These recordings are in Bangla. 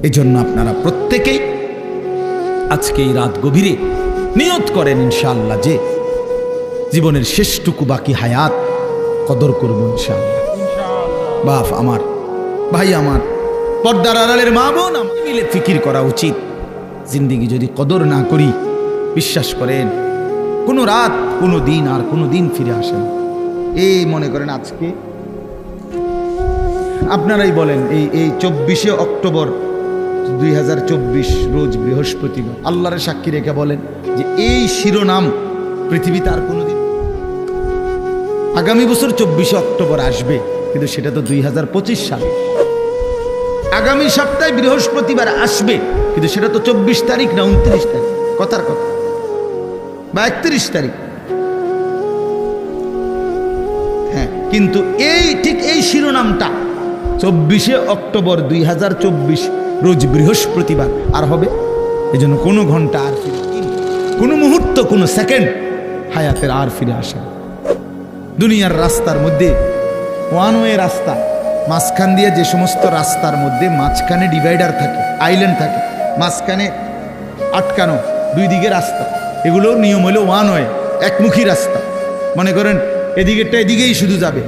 এই জন্য আপনারা প্রত্যেকেই আজকে এই রাত গভীরে নিয়ত করেন ইনশাআল্লাহ যে জীবনের শেষটুকু বাকি হায়াত কদর করব ইনশাআল্লাহ। বাপ আমার, ভাই আমার, পর্দার আড়ালের মা বোন, মিলে ফিকির করা উচিত। জিন্দেগি যদি কদর না করি, বিশ্বাস করেন কোনো রাত, কোনো দিন আর কোনো দিন ফিরে আসে না। এই মনে করেন আজকে আপনারাই বলেন, এই 24শে অক্টোবর 2024 রোজ বৃহস্পতিবার, আল্লাহর সাক্ষী রেখে বলেন যে এই শিরোনাম পৃথিবীতে আর কোনোদিন, আগামী বছর 24শে অক্টোবর আসবে, কিন্তু সেটা তো 2025 সাল। আগামী সপ্তাহে বৃহস্পতিবার আসবে, কিন্তু সেটা তো 24 তারিখ না 29 তারিখ, কথার কথা, বা 31 তারিখ। হ্যাঁ, কিন্তু ঠিক এই শিরোনামটা 24শে অক্টোবর 2024 রোজ বৃহস্পতিবার আর হবে। এই জন্য কোনো ঘন্টা আর ফিরে, কোনো মুহূর্ত, কোনো সেকেন্ড হায়াতের আর ফিরে আসে না। দুনিয়ার রাস্তার মধ্যে ওয়ান ওয়ে রাস্তা, মাঝখান দিয়ে যে সমস্ত রাস্তার মধ্যে মাঝখানে ডিভাইডার থাকে, আইল্যান্ড থাকে, মাঝখানে আটকানো দুই দিকে রাস্তা, এগুলো নিয়ম হলো ওয়ান ওয়ে, একমুখী রাস্তা। মনে করেন এদিকেরটা এদিকেই শুধু যাবে,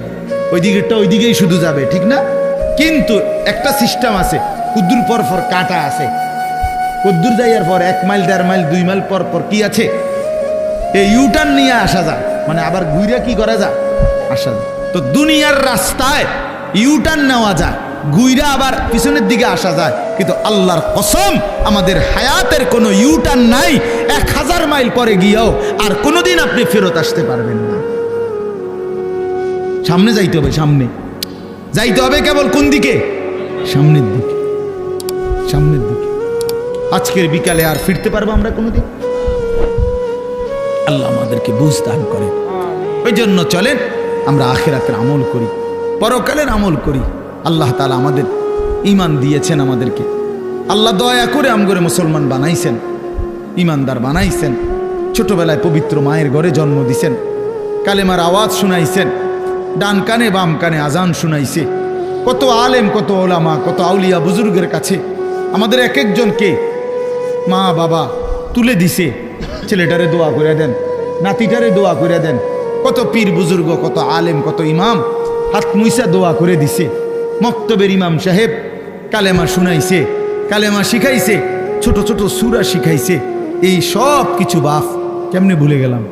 ওই দিকেরটা ওই দিকেই শুধু যাবে, ঠিক না? কিন্তু একটা সিস্টেম আছে, কুদ্দুর পর পর কাটা আছে, কুদ্দুর যাইয়ার পর 1 মাইল 1.5 মাইল 2 মাইল পর পর কি আছে, এই ইউটার্ন নিয়ে আসা যায়, মানে আবার ঘুরে কি করা যায়, আসা যায়। তো দুনিয়ার রাস্তায় ইউটার্ন নেওয়া যায়, ঘুরে আবার পিছনের দিকে আসা যায়, কিন্তু আল্লাহর কসম আমাদের হায়াতের কোনো ইউটার্ন নাই। 1000 মাইল পরে গিয়েও আর কোনোদিন আপনি ফেরত আসতে পারবেন না। সামনে যাইতে হবে, সামনে যাইতে হবে, কেবল কোন দিকে? সামনের দিকে, সামনের দিকে। আজকের বিকালে আর ফিরতে পারবো আমরা কোনোদিন? আল্লাহ আমাদেরকে বুঝ দান করেন। ওই জন্য চলেন আমরা আখিরাতের আমল করি, পরকালের আমল করি। আল্লাহ তাআলা আমাদের ঈমান দিয়েছেন, আমাদেরকে আল্লাহ দয়া করে আমগরে মুসলমান বানাইছেন, ঈমানদার বানাইছেন। ছোটবেলায় পবিত্র মায়ের ঘরে জন্ম দিছেন, কালেমার আওয়াজ শুনাইছেন, ডান কানে বাম কানে আজান শুনাইছে। কত আলেম, কত ওলামা, কত আউলিয়া বুজুর্গের কাছে আমাদের এক একজনকে মা বাবা তুলে দিছে, ছেলেটারে দোয়া করে দেন, নাতিটারে দোয়া করে দেন। কত পীর বুজুর্গ, কত আলেম, কত ইমাম হাত মুইসা দোয়া করে দিছে। মক্তবের ইমাম সাহেব কালেমা শুনাইছে, কালেমা শিখাইছে, ছোট ছোট সূরা শিখাইছে। এই সব কিছু বাপ কেমনে ভুলে গেলাম,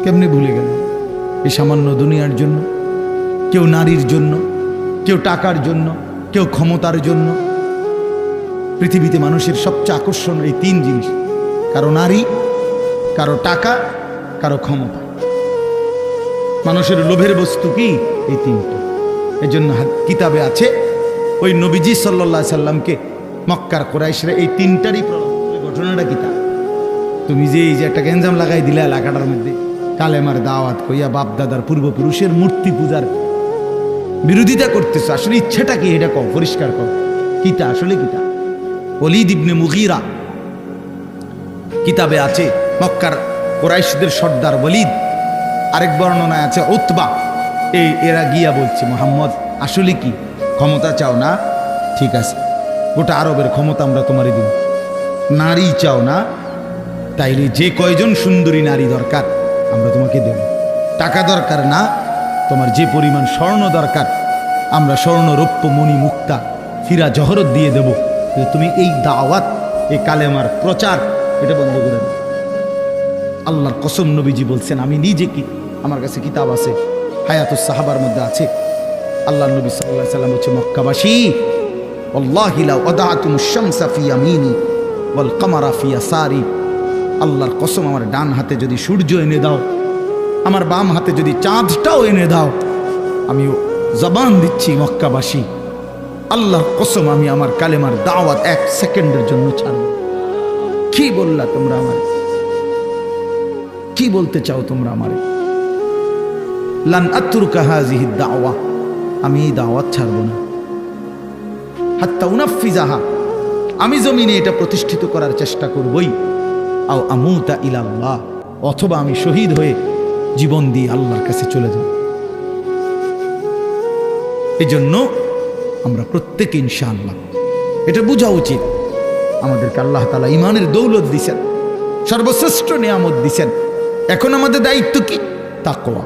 কেমনে ভুলে গেলাম? এই সামান্য দুনিয়ার জন্য, কেউ নারীর জন্য, কেউ টাকার জন্য, কেউ ক্ষমতার জন্য। পৃথিবীতে মানুষের সবচেয়ে আকর্ষণ এই 3 জিনিস, কারো নারী, কারো টাকা, কারো ক্ষমতা। মানুষের লোভের বস্তু কি? এই 3টা। এই জন্য কিতাবে আছে ওই নবীজি সাল্লাল্লাহু আলাইহি সাল্লামকে মক্কার কুরাইশরা এই 3টারই ঘটনাটা কিতাব। তুমি যে এই যে একটা গেঞ্জাম লাগাই দিলা এলাকাটার মধ্যে, কালেমার দাওয়াত কইয়া বাপ দাদার পূর্বপুরুষের মূর্তি পূজার বিরোধিতা করতেছ, আসলে ইচ্ছেটা কি? এটা কও, পরিষ্কার কর, কিতা আসলে কিতা? ওলীদ ইবনে মুগীরা কিতাবে আছে, মক্কার কুরাইশদের সর্দার ওলীদ। আরেক বর্ণনায় আছে উতবা। এরা গিয়া বলছে, মুহাম্মদ আসলে কি ক্ষমতা চাও না? ঠিক আছে, গোটা আরবের ক্ষমতা আমরা তোমারই দিব। নারী চাও না? তাইলে যে কয়জন সুন্দরী নারী দরকার আমরা তোমাকে দেব। টাকা দরকার না? তোমার যে পরিমাণ স্বর্ণ দরকার আমরা স্বর্ণ, রৌপ্য, মণি, মুক্তা, হীরা, জহরত দিয়ে দেব। তুমি এই দাওয়াত, এই কালেমার প্রচার, এটা বন্ধ করে দাও। আল্লাহর কসম, নবীজি বলছেন, আমি নিজে কি, আমার কাছে কিতাব আছে, হায়াতুস সাহাবার মধ্যে আছে। আল্লাহ নবী সাল্লাল্লাহু আলাইহি সাল্লাম হচ্ছে, মক্কাবাসী ওয়াল্লাহি লাউ আদাতুমুশ শামসা ফি ইয়ামিনি ওয়াল কামারা ফি ইয়াসারি, আল্লাহর কসম, আমার ডান হাতে যদি সূর্য এনে দাও, আমার বাম হাতে যদি চাঁদটাও এনে দাও, আমি জবান দিচ্ছি মক্কাবাসী, আল্লাহ কসম, আমি আমার কালেমার দাওয়াত 1 সেকেন্ডের জন্য ছাড়ব। কি বললা তোমরা আমারে? কি বলতে চাও তোমরা আমারে? লান আতরুকা হাযিহি দাওয়া, আমি এই দাওয়াত ছাড়ব না। হাত্তা উনাফিজাহা, আমি জমিনে এটা প্রতিষ্ঠিত করার চেষ্টা করবই। আও আমুতা ইলাল্লাহ, অথবা আমি শহীদ হয়ে জীবন দিয়ে আল্লাহর কাছে চলে যাব। এই জন্য আমরা প্রত্যেকে ইনশাআল্লাহ এটা বোঝা উচিত। আমাদেরকে আল্লাহ তাআলা ইমানের দৌলত দিছেন, সর্বশ্রেষ্ঠ নিয়ামত দিছেন। এখন আমাদের দায়িত্ব কি? তাকওয়া।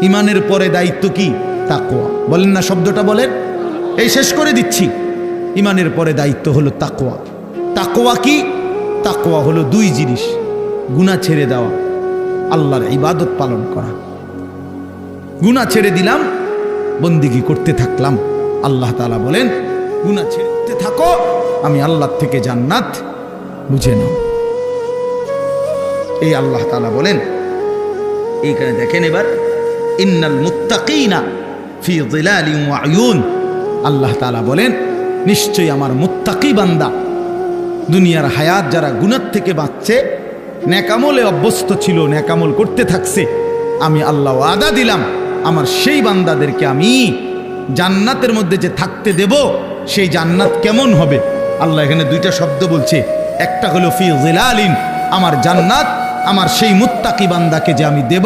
ইমানের পরে দায়িত্ব কি? তাকওয়া। বলেন না শব্দটা বলেন, এই শেষ করে দিচ্ছি। ইমানের পরে দায়িত্ব হলো তাকওয়া। তাকওয়া কি? তাকওয়া হলো দুই জিনিস: গুনাহ ছেড়ে দেওয়া, আল্লাহর ইবাদত পালন করা। গুনাহ ছেড়ে দিলাম, বন্দিগি করতে থাকলাম। আল্লাহ তাআলা বলেন গুনাহ ছেড়ে থাকো, আমি আল্লাহ থেকে জান্নাত বুঝে নাও। এই আল্লাহ তাআলা বলেন, এইখানে দেখেন এবার, ইন্নাল মুত্তাকিনা ফি যিলালিন ওয়া আয়ুন। আল্লাহ তাআলা বলেন নিশ্চয়ই আমার মুত্তাকি বান্দা, দুনিয়ার হায়াত যারা গুনাহ থেকে বাঁচছে, নেকামলে অভ্যস্ত ছিল, নেকামল করতে থাকছে, আমি আল্লাহ ওয়াদা দিলাম আমার সেই বান্দাদেরকে আমি জান্নাতের মধ্যে যে থাকতে দেব, সেই জান্নাত কেমন হবে? আল্লাহ এখানে দুইটা শব্দ বলছে। একটা হলো ফি যিলালিন, আমার জান্নাত আমার সেই মুত্তাকি বান্দাকে যে আমি দেব,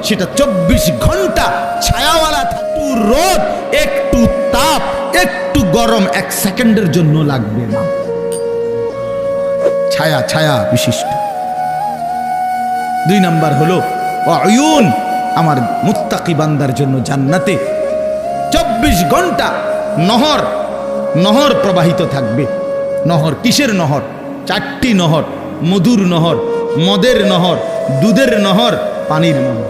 সেটা 24 ঘন্টা ছায়াওয়ালা, একটু রোদ, একটু তাপ, একটু গরম 1 সেকেন্ডের জন্য লাগবে না। ছায়া ছায়া বিশিষ্ট। 2 নাম্বার হলো আয়ুন, আমার মুত্তাকি বান্দার জন্য জান্নাতে 24 ঘন্টা নহর নহর প্রবাহিত থাকবে। নহর কিসের নহর? 4টি নহর: মধুর নহর, মদের নহর, দুধের নহর, পানির নহর।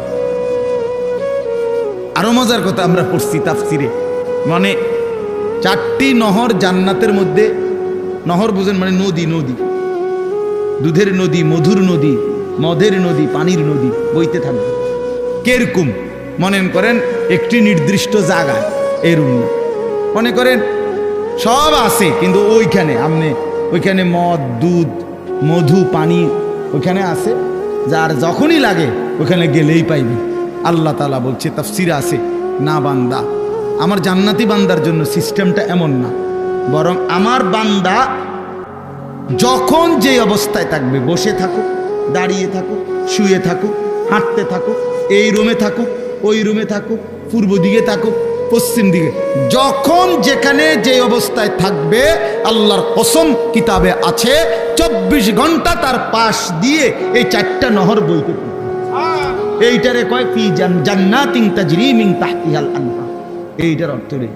আরো মজার কথা আমরা পড়ছি তাফসিরে, মানে 4টি নহর জান্নাতের মধ্যে। নহর বুঝেন মানে নদী, নদী, দুধের নদী, মধুর নদী, মদের নদী, পানির নদী বইতে থাকবে। কেরকম? মনে করেন একটি নির্দিষ্ট জায়গায়, এরকম না। মনে করেন সব আছে, কিন্তু ওইখানে মদ, দুধ, মধু, পানি ওইখানে আছে, যার যখনই লাগে ওখানে গেলেই পাইবে। আল্লাহ তাআলা বলছে, তাফসিরে আছে, না বান্দা, আমার জান্নাতি বান্দার জন্য সিস্টেমটা এমন না, বরং আমার বান্দা যখন যে অবস্থায় থাকবে, বসে থাকুক, দাঁড়িয়ে থাকুক, শুয়ে থাকুক, হাঁটতে থাকুক, এই রুমে থাকুক, ওই রুমে থাকুক, পূর্ব দিকে থাকুক, পশ্চিম দিকে, যখন যেখানে যে অবস্থায় থাকবে, আল্লাহর কসম কিতাবে আছে 24 ঘন্টা তার পাশ দিয়ে এই 4টা নহর বইতে থাকবে। এইটারে কয় ফি জান্নাতিন তাজরি মিন তাহতিহাল আনহার। এইটার অর্থ রে